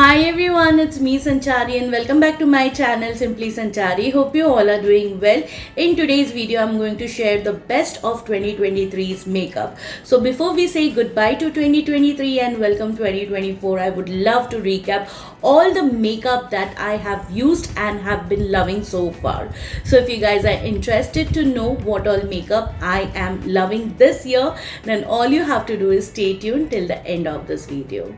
Hi everyone, it's me Sanchari and welcome back to my channel Simply Sanchari. Hope you all are doing well. In today's video, I'm going to share the best of 2023's makeup. So before we say goodbye to 2023 and welcome 2024, I would love to recap all the makeup that I have used and have been loving so far. So if you guys are interested to know what all makeup I am loving this year, then all you have to do is stay tuned till the end of this video.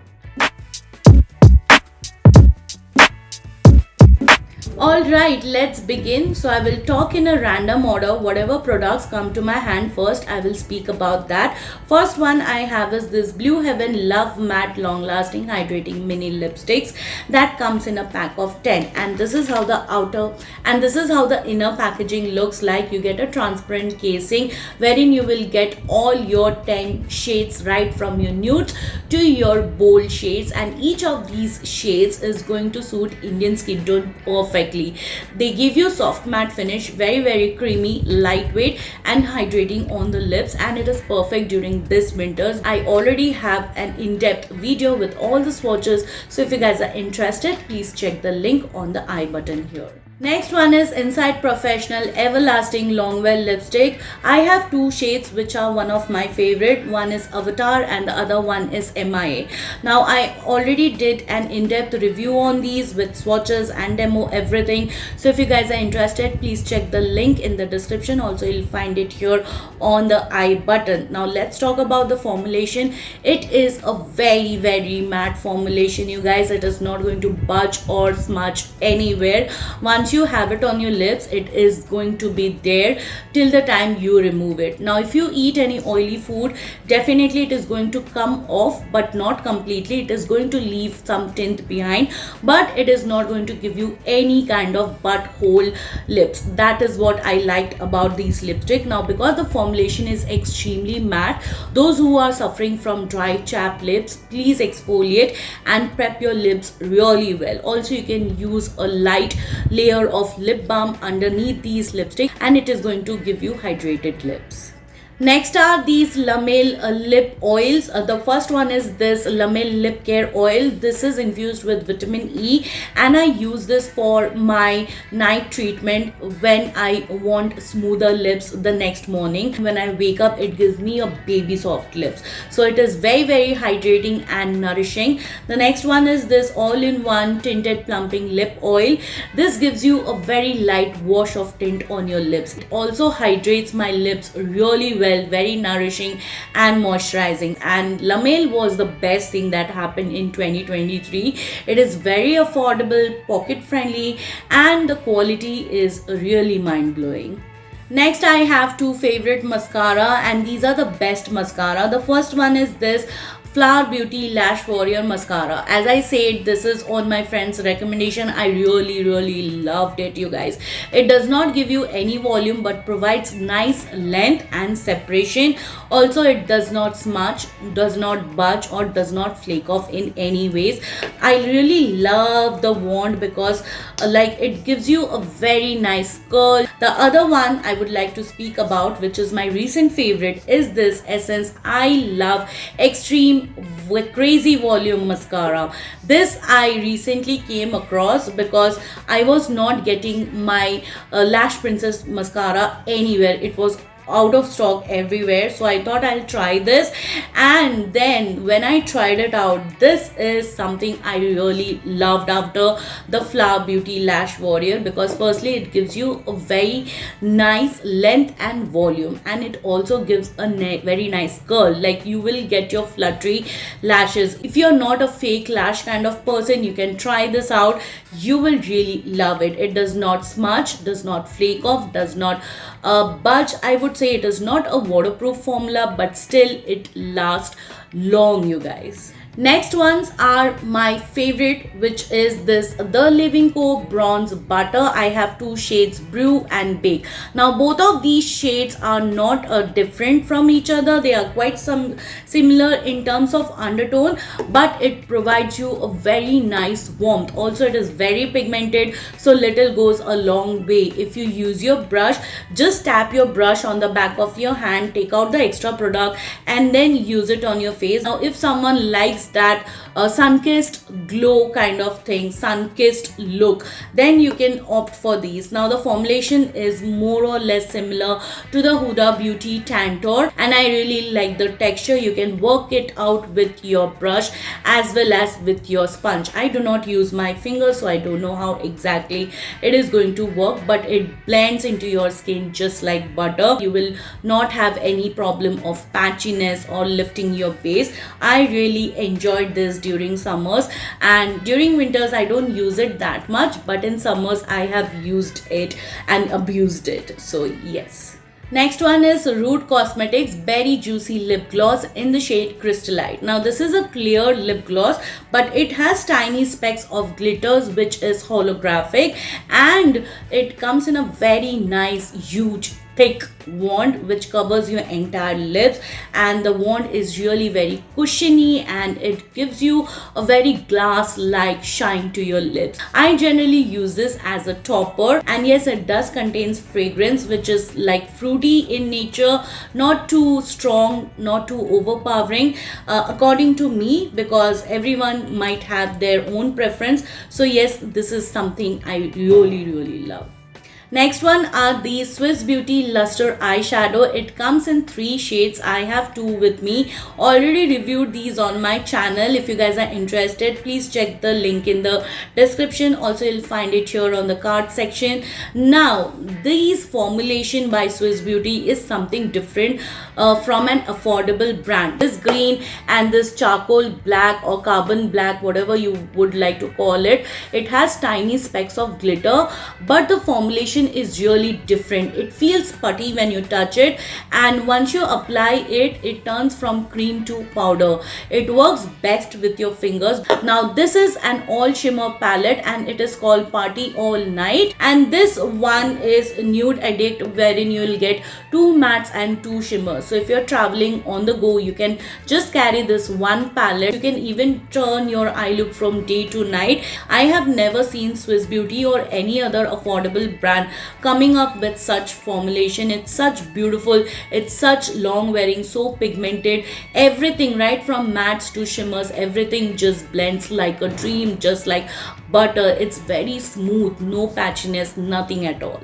Alright, let's begin. So I will talk in a random order. Whatever products come to my hand first, I will speak about that. First one I have is this Blue Heaven Love Matte Long Lasting Hydrating Mini Lipsticks that comes in a pack of 10, and this is how the inner packaging looks like. You get a transparent casing wherein you will get all your 10 shades right from your nudes to your bold shades, and each of these shades is going to suit Indian skin tone perfectly. They give you soft matte finish, very creamy, lightweight and hydrating on the lips, and it is perfect during this winters. I already have an in-depth video with all the swatches, so if you guys are interested, please check the link on the I button here. Next one is Inside Professional Everlasting Longwear Lipstick. I have two shades which are one of my favorite. One is Avatar and the other one is MIA. Now I already did an in-depth review on these with swatches and demo, everything. So if you guys are interested, please check the link in the description. Also you'll find it here on the I button. Now let's talk about the formulation. It is a very matte formulation, you guys. It is not going to budge or smudge anywhere. Once you have it on your lips, it is going to be there till the time you remove it. Now if you eat any oily food, definitely it is going to come off, but not completely. It is going to leave some tint behind, but it is not going to give you any kind of butthole lips. That is what I liked about these lipstick. Now because the formulation is extremely matte, those who are suffering from dry chapped lips, please exfoliate and prep your lips really well. Also you can use a light layer of lip balm underneath these lipsticks, and it is going to give you hydrated lips. Next are these Lamel lip oils. The first one is this Lamel lip care oil. This is infused with vitamin E, and I use this for my night treatment when I want smoother lips the next morning. When I wake up, it gives me a baby soft lips. So it is very hydrating and nourishing. The next one is this all-in-one tinted plumping lip oil. This gives you a very light wash of tint on your lips. It also hydrates my lips really well, very nourishing and moisturizing, and Lamel was the best thing that happened in 2023. It is very affordable, pocket friendly, and the quality is really mind-blowing. Next I have two favorite mascara, and these are the best mascara. The first one is this Flower Beauty Lash Warrior Mascara. As I said, this is on my friend's recommendation. I really loved it, you guys. It does not give you any volume but provides nice length and separation. Also it does not smudge, does not budge, or does not flake off in any ways. I really love the wand because it gives you a very nice curl. The other one I would like to speak about, which is my recent favorite, is this Essence I Love Extreme with Crazy Volume Mascara. This I recently came across because I was not getting my Lash Princess mascara anywhere. It was out of stock everywhere, so I thought I'll try this, and then when I tried it out, this is something I really loved after the Flower Beauty Lash Warrior, because firstly it gives you a very nice length and volume, and it also gives a very nice curl. Like you will get your fluttery lashes. If you're not a fake lash kind of person, you can try this out. You will really love it. It does not smudge, does not flake off, does not budge. I would say it is not a waterproof formula, but still it lasts long, you guys. Next ones are my favorite, which is this The Living Co Bronze Butter. I have two shades, Brew and Bake. Now both of these shades are not different from each other. They are quite similar in terms of undertone, but it provides you a very nice warmth. Also it is very pigmented, so little goes a long way. If you use your brush, just tap your brush on the back of your hand, take out the extra product, and then use it on your face. Now if someone likes provides that sun-kissed glow kind of thing, sun-kissed look, then you can opt for these. Now the formulation is more or less similar to the Huda Beauty Tantor, and I really like the texture. You can work it out with your brush as well as with your sponge. I do not use my fingers, so I don't know how exactly it is going to work, but it blends into your skin just like butter. You will not have any problem of patchiness or lifting your base. I really enjoyed this during summers, and during winters I don't use it that much, but in summers I have used it and abused it. So yes. Next one is Root Cosmetics Berry Juicy Lip Gloss in the shade Crystallite. Now this is a clear lip gloss, but it has tiny specks of glitters which is holographic, and it comes in a very nice huge thick wand which covers your entire lips, and the wand is really very cushiony and it gives you a very glass like shine to your lips. I generally use this as a topper, and yes, it does contains fragrance which is like fruity in nature, not too strong, not too overpowering, according to me, because everyone might have their own preference. So yes, this is something I really love. Next one are the Swiss Beauty Luster eyeshadow. It comes in 3 shades. I have 2 with me. Already reviewed these on my channel. If you guys are interested, please check the link in the description. Also, you'll find it here on the card section. Now, this formulation by Swiss Beauty is something different from an affordable brand. This green and this charcoal black or carbon black, whatever you would like to call it, it has tiny specks of glitter, but the formulation is really different. It feels putty when you touch it, and once you apply it, it turns from cream to powder. It works best with your fingers. Now this is an all shimmer palette and it is called Party All Night, and this one is Nude Addict, wherein you will get 2 mattes and 2 shimmers. So if you're traveling on the go, you can just carry this one palette. You can even turn your eye look from day to night. I have never seen Swiss Beauty or any other affordable brand coming up with such formulation. It's such beautiful, it's such long wearing, so pigmented, everything right from mattes to shimmers, everything just blends like a dream, just like butter. It's very smooth, no patchiness, nothing at all.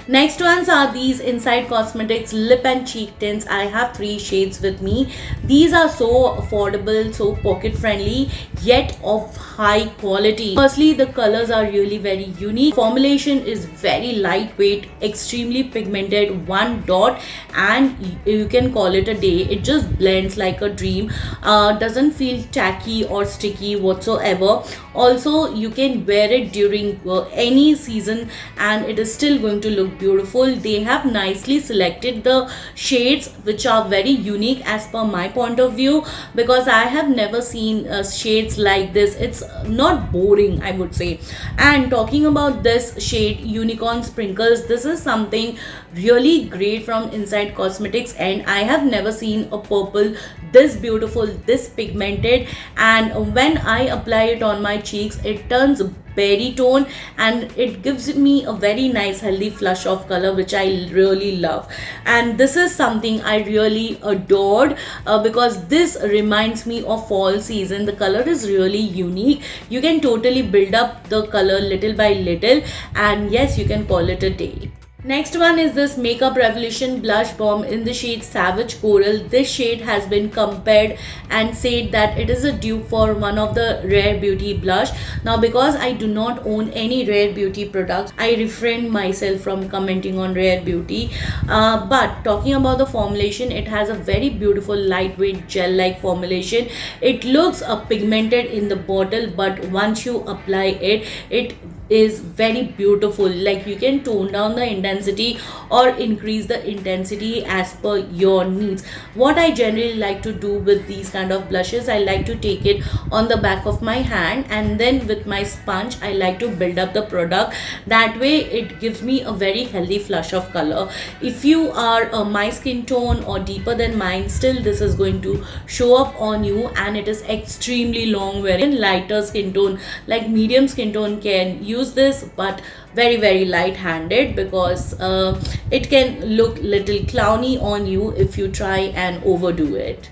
Next ones are these Inside Cosmetics Lip and Cheek Tints. I have 3 shades with me. These are so affordable, so pocket friendly, yet of high quality. Firstly, the colors are really very unique. Formulation is very lightweight, extremely pigmented, 1 dot, and you can call it a day. It just blends like a dream. Doesn't feel tacky or sticky whatsoever. Also, you can wear it during any season and it is still going to look beautiful. They have nicely selected the shades which are very unique as per my point of view, because I have never seen shades like this. It's not boring, I would say. And talking about this shade Unicorn Sprinkles, this is something really great from Inside Cosmetics, and I have never seen a purple this beautiful, this pigmented, and when I apply it on my cheeks, it turns berry tone and it gives me a very nice healthy flush of color, which I really love. And this is something I really adored because this reminds me of fall season. The color is really unique. You can totally build up the color little by little, and yes, you can call it a day. Next one is this Makeup Revolution Blush Bomb in the shade Savage Coral. This shade has been compared and said that it is a dupe for one of the Rare Beauty blush. Now, because I do not own any Rare Beauty products, I refrain myself from commenting on Rare Beauty. But talking about the formulation, it has a very beautiful lightweight gel-like formulation. It looks pigmented in the bottle, but once you apply it, it is very beautiful. Like, you can tone down the intensity or increase the intensity as per your needs. What I generally like to do with these kind of blushes, I like to take it on the back of my hand, and then with my sponge I like to build up the product. That way it gives me a very healthy flush of color. If you are my skin tone or deeper than mine, still this is going to show up on you, and it is extremely long wearing. Lighter skin tone like medium skin tone can use this, but very light handed, because it can look little clowny on you if you try and overdo it.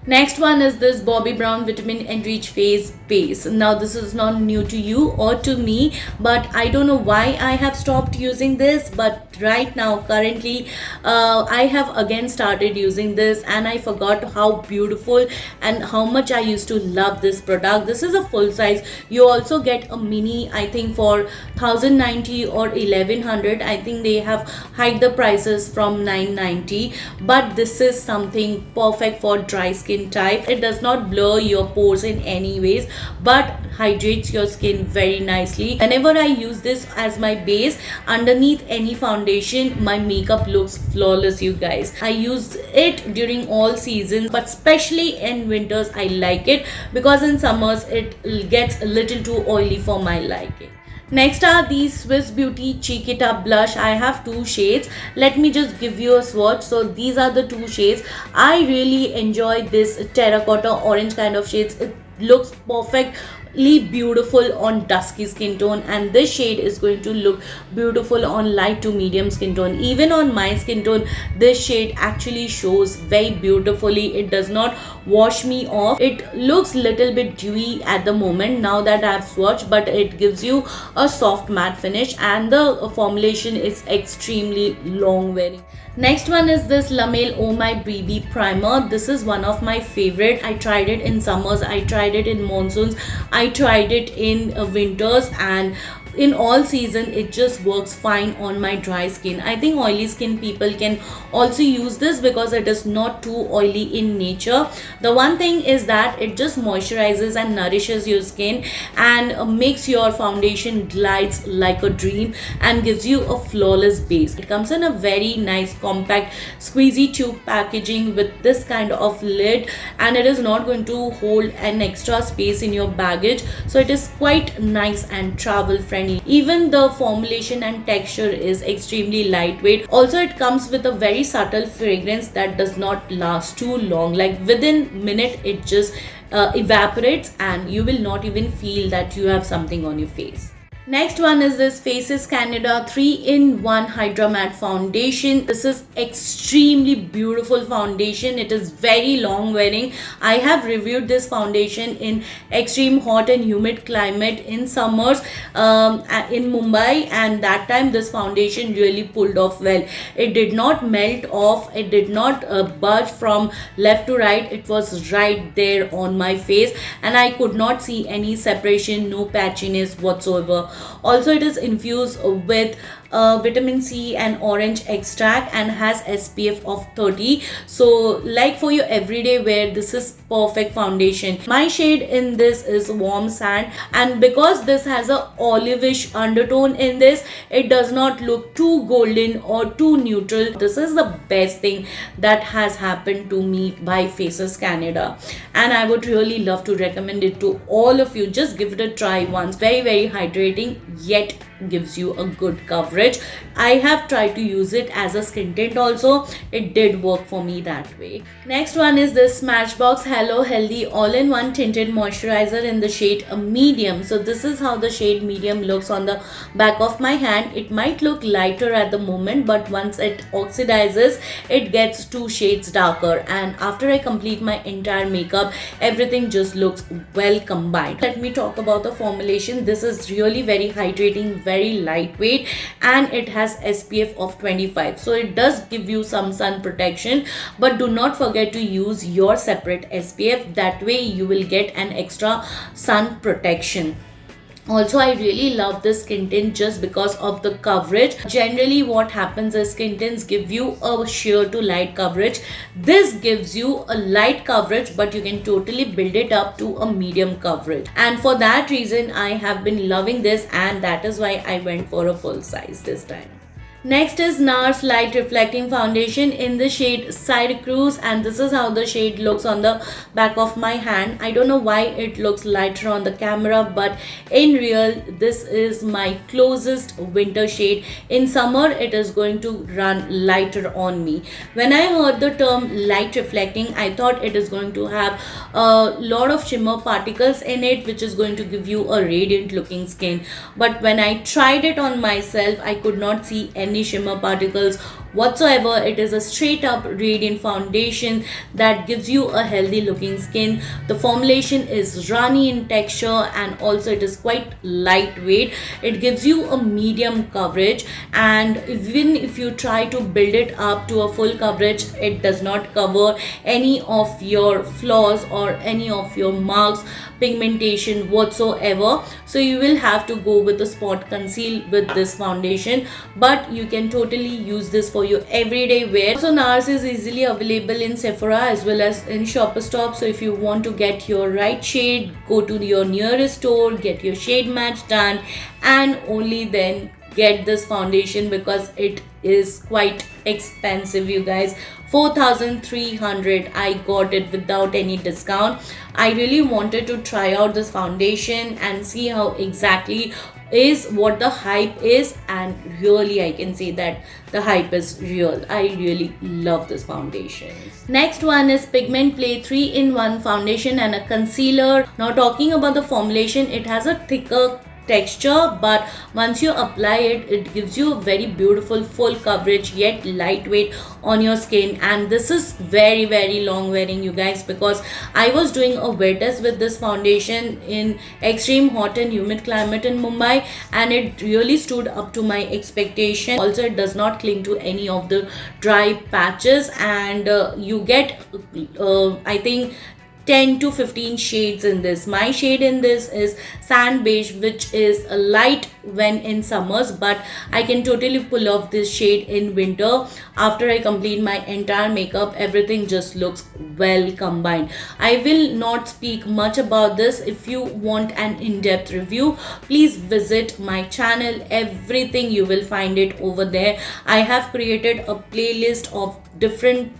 Next one is this Bobbi Brown Vitamin Enrich Face Base. Now this is not new to you or to me, but I don't know why I have stopped using this, but right now currently I have again started using this, and I forgot how beautiful and how much I used to love this product. This is a full size. You also get a mini, I think for 1090 or 1100. I think they have hiked the prices from 990, but this is something perfect for dry skin type. It does not blur your pores in any ways, but hydrates your skin very nicely. Whenever I use this as my base underneath any foundation, my makeup looks flawless, you guys. I use it during all seasons, but especially in winters I like it, because in summers it gets a little too oily for my liking. Next are these Swiss Beauty Cheek It Up blush. I have two shades. Let me just give you a swatch. So these are the two shades. I really enjoy this terracotta orange kind of shades. It looks perfectly beautiful on dusky skin tone, and this shade is going to look beautiful on light to medium skin tone. Even on my skin tone, this shade actually shows very beautifully. It does not wash me off. It looks little bit dewy at the moment now that I have swatched, but it gives you a soft matte finish, and the formulation is extremely long wearing. Next one is this Lamel Oh My BB primer. This is one of my favorite. I tried it in summers, I tried it in monsoons, I tried it in winters, and in all season it just works fine on my dry skin. I think oily skin people can also use this because it is not too oily in nature. The one thing is that it just moisturizes and nourishes your skin and makes your foundation glides like a dream and gives you a flawless base. It comes in a very nice compact squeezy tube packaging with this kind of lid, and it is not going to hold an extra space in your baggage, so it is quite nice and travel friendly. Even the formulation and texture is extremely lightweight. Also, it comes with a very subtle fragrance that does not last too long. Like within minute it just evaporates, and you will not even feel that you have something on your face. Next one is this Faces Canada 3-in-1 Hydra Matte Foundation. This is extremely beautiful foundation. It is very long wearing. I have reviewed this foundation in extreme hot and humid climate in summers in Mumbai, and that time this foundation really pulled off well. It did not melt off. It did not budge from left to right. It was right there on my face, and I could not see any separation, no patchiness whatsoever. Also, it is infused with vitamin C and orange extract and has SPF of 30. So like for your everyday wear, this is perfect foundation. My shade in this is warm sand, and because this has a olivish undertone in this, it does not look too golden or too neutral. This is the best thing that has happened to me by Faces Canada, and I would really love to recommend it to all of you. Just give it a try once. Very hydrating, yet gives you a good coverage. I have tried to use it as a skin tint also. It did work for me that way. Next one is this Smashbox Hello Healthy All-in-One Tinted Moisturizer in the shade medium. So this is how the shade medium looks on the back of my hand. It might look lighter at the moment, but once it oxidizes, it gets 2 shades darker, and after I complete my entire makeup, everything just looks well combined. Let me talk about the formulation. This is really very hydrating, very lightweight, and it has SPF of 25, so it does give you some sun protection, but do not forget to use your separate SPF. That way you will get an extra sun protection. Also, I really love this skin tint just because of the coverage. Generally what happens is skin tints give you a sheer to light coverage. This gives you a light coverage, but you can totally build it up to a medium coverage, and for that reason I have been loving this, and that is why I went for a full size this time. Next is Nars Light Reflecting Foundation in the shade Side Cruise, and this is how the shade looks on the back of my hand. I don't know why it looks lighter on the camera, but in real this is my closest winter shade. In summer it is going to run lighter on me. When I heard the term light reflecting, I thought it is going to have a lot of shimmer particles in it, which is going to give you a radiant looking skin. But when I tried it on myself, I could not see any shimmer particles whatsoever. It is a straight up radiant foundation that gives you a healthy looking skin. The formulation is runny in texture and also it is quite lightweight. It gives you a medium coverage, and even if you try to build it up to a full coverage, it does not cover any of your flaws or any of your marks, pigmentation whatsoever. So you will have to go with the spot conceal with this foundation, but you can totally use this for your everyday wear. Also, Nars is easily available in Sephora as well as in Shopper Stop. So if you want to get your right shade, go to your nearest store, get your shade match done, and only then get this foundation, because it is quite expensive, you guys. 4,300. I got it without any discount. I really wanted to try out this foundation and see how exactly is what the hype is, and really I can say that the hype is real. I really love this foundation. Next one is Pigment Play 3-in-1 foundation and a concealer. Now talking about the formulation, it has a thicker texture, but once you apply it, it gives you a very beautiful full coverage yet lightweight on your skin. And this is very long wearing, you guys, because I was doing a wear test with this foundation in extreme hot and humid climate in Mumbai, and it really stood up to my expectation. Also, it does not cling to any of the dry patches, and you get I think 10 to 15 shades in this. My shade in this is sand beige, which is a light when in summers, but I can totally pull off this shade in winter. After I complete my entire makeup, everything just looks well combined. I will not speak much about this. If you want an in-depth review, please visit my channel. Everything you will find it over there. I have created a playlist of different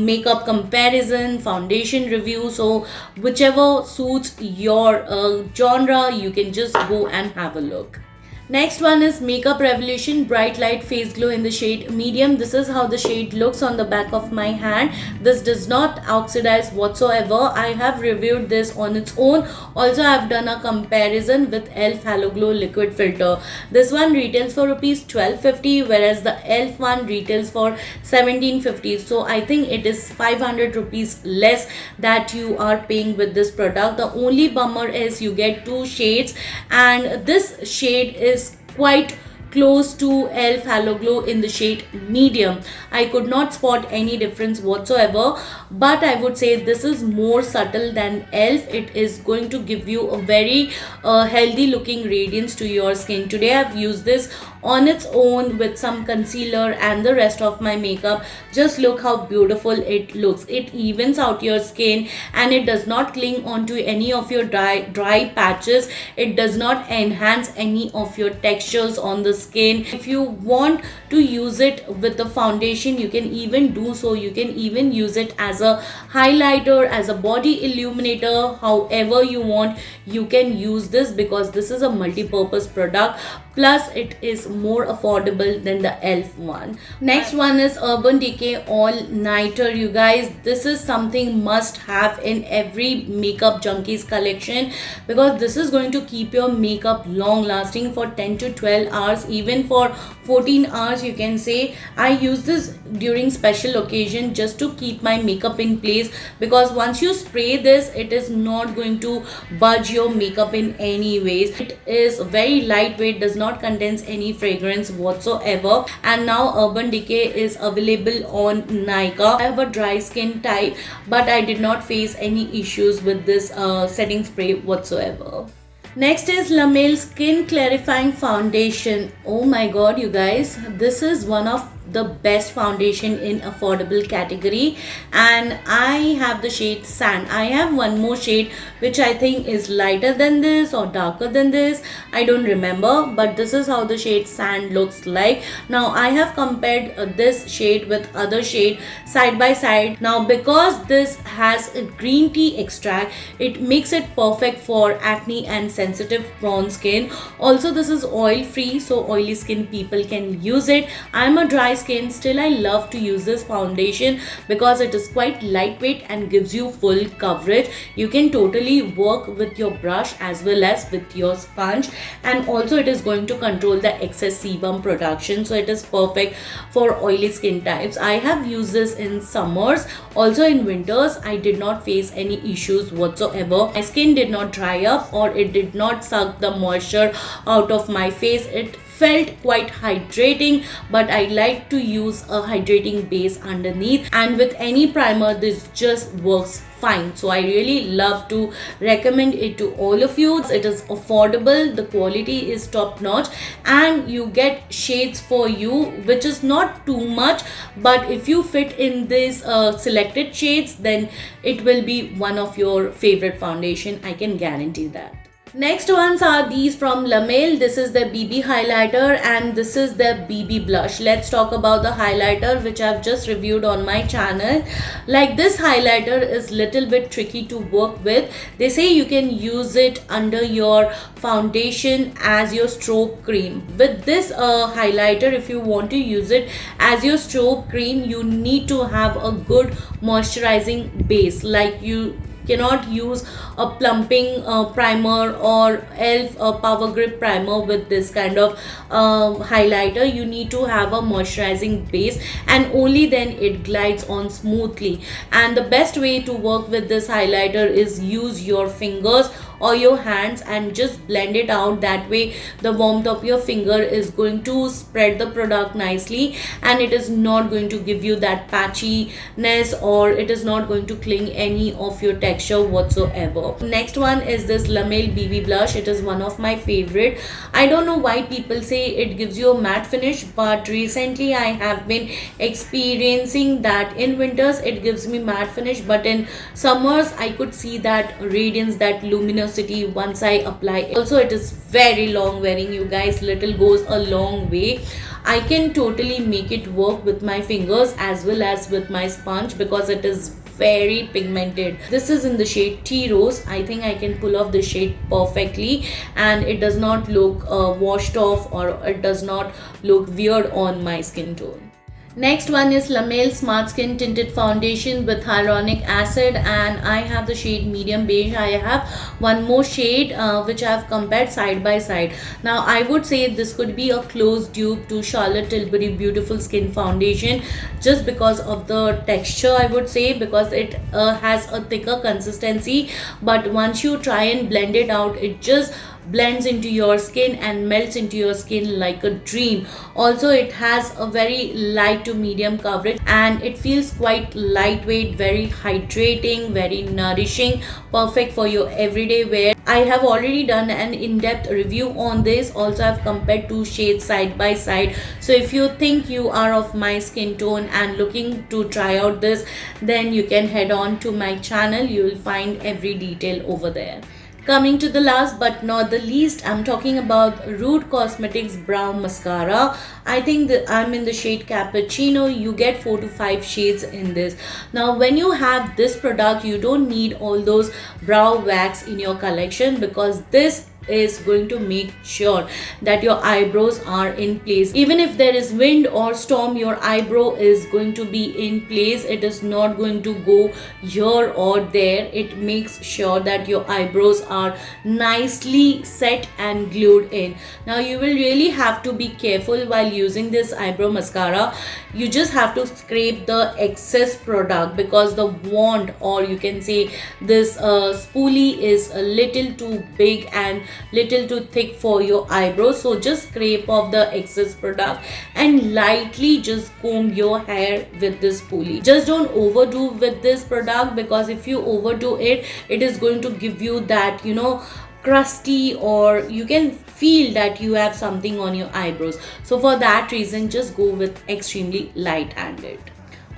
makeup comparison, foundation review, so whichever suits your genre, you can just go and have a look. Next one is Makeup Revolution Bright Light Face Glow in the shade Medium. This is how the shade looks on the back of my hand. This does not oxidize whatsoever. I have reviewed this on its own. Also, I have done a comparison with e.l.f. Halo Glow Liquid Filter. This one retails for rupees 1250, whereas the e.l.f. one retails for 1750. So I think it is 500 rupees less that you are paying with this product. The only bummer is you get two shades, and this shade is quite close to e.l.f. Halo Glow in the shade Medium. I could not spot any difference whatsoever, but I would say this is more subtle than e.l.f. It is going to give you a very healthy looking radiance to your skin. Today I've used this on its own with some concealer and the rest of my makeup. Just look how beautiful it looks. It evens out your skin and it does not cling onto any of your dry patches. It does not enhance any of your textures on the skin. If you want to use it with the foundation, you can even do so. You can even use it as a highlighter, as a body illuminator, however you want. You can use this because this is a multi-purpose product, plus it is more affordable than the e.l.f. one. Next one is Urban Decay All Nighter, you guys. This is something must have in every makeup junkies collection, because this is going to keep your makeup long lasting for 10 to 12 hours, even for 14 hours you can say. I use this during special occasion just to keep my makeup in place, because once you spray this, it is not going to budge your makeup in any ways. It is very lightweight, does not contain any fragrance whatsoever. And now Urban Decay is available on Nykaa. I have a dry skin type, but I did not face any issues with this setting spray whatsoever. Next is Lamel Skin Clarifying Foundation. Oh my god, you guys, this is one of the best foundation in affordable category, and I have the shade Sand. I have one more shade which I think is lighter than this or darker than this, I don't remember, but this is how the shade Sand looks like. Now I have compared this shade with other shade side by side. Now because this has a green tea extract, it makes it perfect for acne and sensitive prone skin. Also this is oil free, so oily skin people can use it. I'm a dry skin, still I love to use this foundation because it is quite lightweight and gives you full coverage. You can totally work with your brush as well as with your sponge, and also it is going to control the excess sebum production, so it is perfect for oily skin types. I have used this in summers, also in winters. I did not face any issues whatsoever. My skin did not dry up or it did not suck the moisture out of my face. It felt quite hydrating, but I like to use a hydrating base underneath, and with any primer this just works fine. So I really love to recommend it to all of you. It is affordable, the quality is top notch, and you get shades for you, which is not too much, but if you fit in these selected shades, then it will be one of your favorite foundation, I can guarantee that. Next ones are these from Lamel. This is the BB highlighter and this is the BB blush. Let's talk about the highlighter, which I've just reviewed on my channel. Like, this highlighter is little bit tricky to work with. They say you can use it under your foundation as your strobe cream. With this highlighter, if you want to use it as your strobe cream, you need to have a good moisturizing base. Like, you cannot use a plumping primer or elf power grip primer with this kind of highlighter. You need to have a moisturizing base, and only then it glides on smoothly. And the best way to work with this highlighter is use your fingers or your hands and just blend it out. That way the warmth of your finger is going to spread the product nicely, and it is not going to give you that patchiness, or it is not going to cling any of your texture whatsoever. Next one is this Lamel BB blush. It is one of my favorite. I don't know why people say it gives you a matte finish, but recently I have been experiencing that in winters it gives me matte finish, but in summers I could see that radiance, that luminosity once I apply it. Also, it is very long wearing, you guys. Little goes a long way. I can totally make it work with my fingers as well as with my sponge because it is very pigmented. This is in the shade Tea Rose. I think I can pull off the shade perfectly, and it does not look washed off, or it does not look weird on my skin tone. Next one is Lamel Smart Skin Tinted Foundation with Hyaluronic Acid, and I have the shade Medium Beige. I have one more shade which I have compared side by side. Now I would say this could be a close dupe to Charlotte Tilbury Beautiful Skin Foundation, just because of the texture, I would say, because it has a thicker consistency, but once you try and blend it out, it just blends into your skin and melts into your skin like a dream. Also, it has a very light to medium coverage, and it feels quite lightweight, very hydrating, very nourishing, perfect for your everyday wear. I have already done an in-depth review on this. Also, I've compared two shades side by side. So if you think you are of my skin tone and looking to try out this, then you can head on to my channel. You will find every detail over there. Coming to the last but not the least, I'm talking about Rude Cosmetics Brow Mascara. I think that I'm in the shade Cappuccino. You get 4 to 5 shades in this. Now, when you have this product, you don't need all those brow wax in your collection, because this is going to make sure that your eyebrows are in place. Even if there is wind or storm, your eyebrow is going to be in place. It is not going to go here or there. It makes sure that your eyebrows are nicely set and glued in. Now, you will really have to be careful while using this eyebrow mascara. You just have to scrape the excess product, because the wand, or you can say this spoolie, is a little too big and little too thick for your eyebrows. So just scrape off the excess product and lightly just comb your hair with this spoolie. Just don't overdo with this product, because if you overdo it, it is going to give you that, you know, crusty, or you can feel that you have something on your eyebrows. So for that reason, just go with extremely light-handed.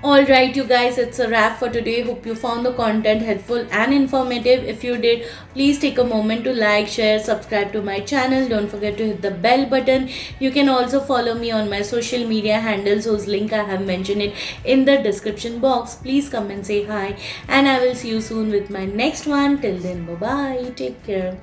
Alright, you guys, it's a wrap for today. Hope you found the content helpful and informative. If you did, please take a moment to like, share, subscribe to my channel. Don't forget to hit the bell button. You can also follow me on my social media handles, whose link I have mentioned it in the description box. Please come and say hi, and I will see you soon with my next one. Till then, bye bye, take care.